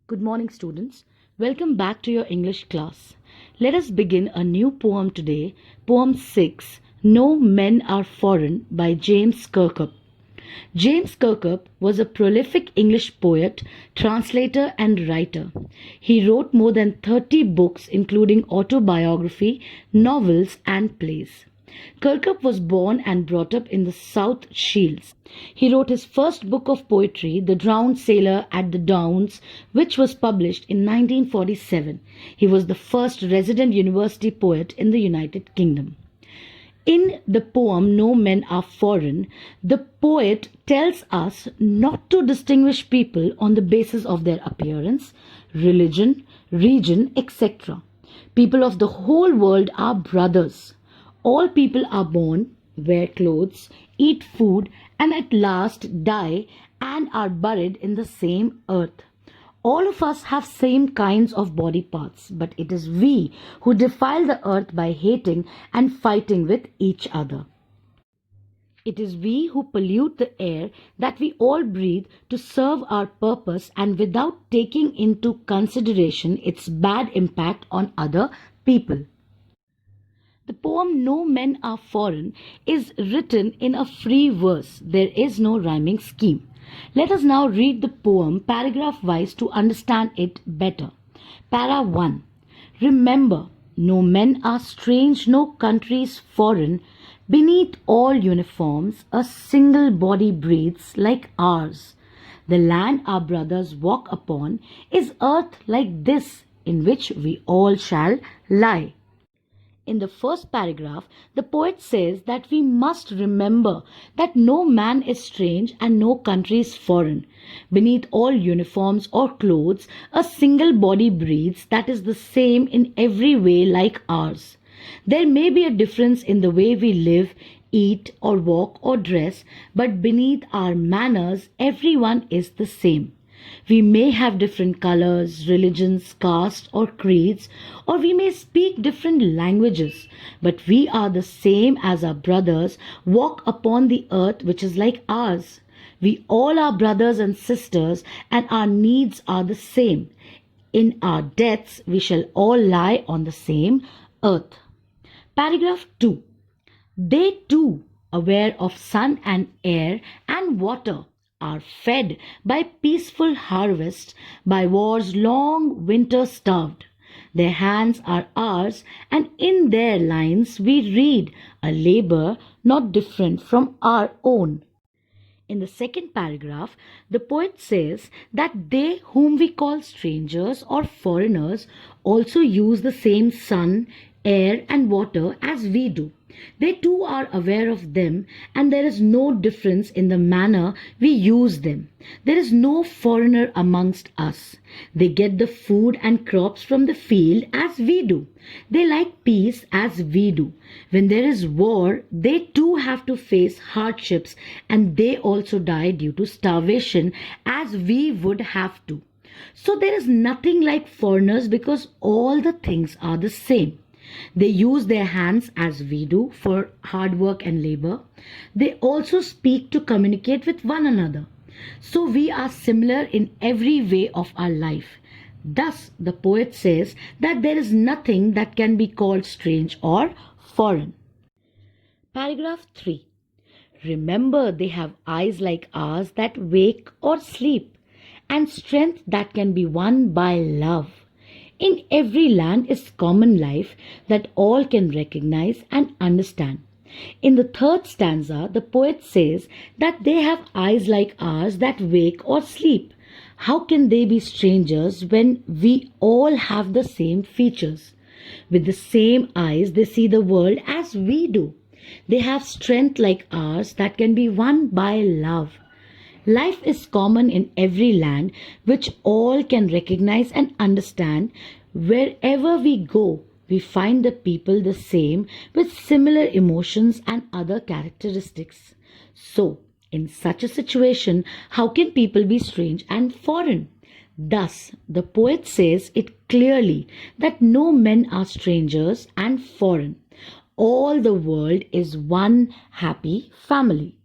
Good morning, students. Welcome back to your English class. Let us begin a new poem today, Poem 6, No Men Are Foreign by James Kirkup. James Kirkup was a prolific English poet, translator, and writer. He wrote more than 30 books, including autobiography, novels, and plays. Kirkup was born and brought up in the South Shields. He wrote his first book of poetry, The Drowned Sailor at the Downs, which was published in 1947. He was the first resident university poet in the United Kingdom. In the poem No Men Are Foreign, the poet tells us not to distinguish people on the basis of their appearance, religion, region, etc. People of the whole world are brothers. All people are born, wear clothes, eat food, and at last die and are buried in the same earth. All of us have same kinds of body parts, but it is we who defile the earth by hating and fighting with each other. It is we who pollute the air that we all breathe to serve our purpose and without taking into consideration its bad impact on other people. The poem No Men Are Foreign is written in a free verse. There is no rhyming scheme. Let us now read the poem paragraph wise to understand it better. Para 1. Remember, no men are strange, no countries foreign. Beneath all uniforms, a single body breathes like ours. The land our brothers walk upon is earth like this, in which we all shall lie. In the first paragraph, the poet says that we must remember that no man is strange and no country is foreign. Beneath all uniforms or clothes, a single body breathes that is the same in every way like ours. There may be a difference in the way we live, eat, or walk or dress, but beneath our manners, everyone is the same. We may have different colors, religions, castes, or creeds, or we may speak different languages, but we are the same as our brothers walk upon the earth which is like ours. We all are brothers and sisters, and our needs are the same. In our deaths, we shall all lie on the same earth. Paragraph 2. They too, aware of sun and air and water, are fed by peaceful harvests, by war's long winter starved. Their hands are ours, and in their lines we read a labor not different from our own. In the second paragraph, the poet says that they whom we call strangers or foreigners also use the same sun, air, and water as we do. They too are aware of them, and there is no difference in the manner we use them. There is no foreigner amongst us. They get the food and crops from the field as we do. They like peace as we do. When there is war, they too have to face hardships, and they also die due to starvation as we would have to. So there is nothing like foreigners because all the things are the same. They use their hands as we do for hard work and labor. They also speak to communicate with one another. So we are similar in every way of our life. Thus, the poet says that there is nothing that can be called strange or foreign. Paragraph 3. Remember, they have eyes like ours that wake or sleep, and strength that can be won by love. In every land is common life that all can recognize and understand. In the third stanza, the poet says that they have eyes like ours that wake or sleep. How can they be strangers when we all have the same features? With the same eyes, they see the world as we do. They have strength like ours that can be won by love. Life is common in every land, which all can recognize and understand. Wherever we go, we find the people the same with similar emotions and other characteristics. So, in such a situation, how can people be strange and foreign? Thus, the poet says it clearly that no men are strangers and foreign. All the world is one happy family.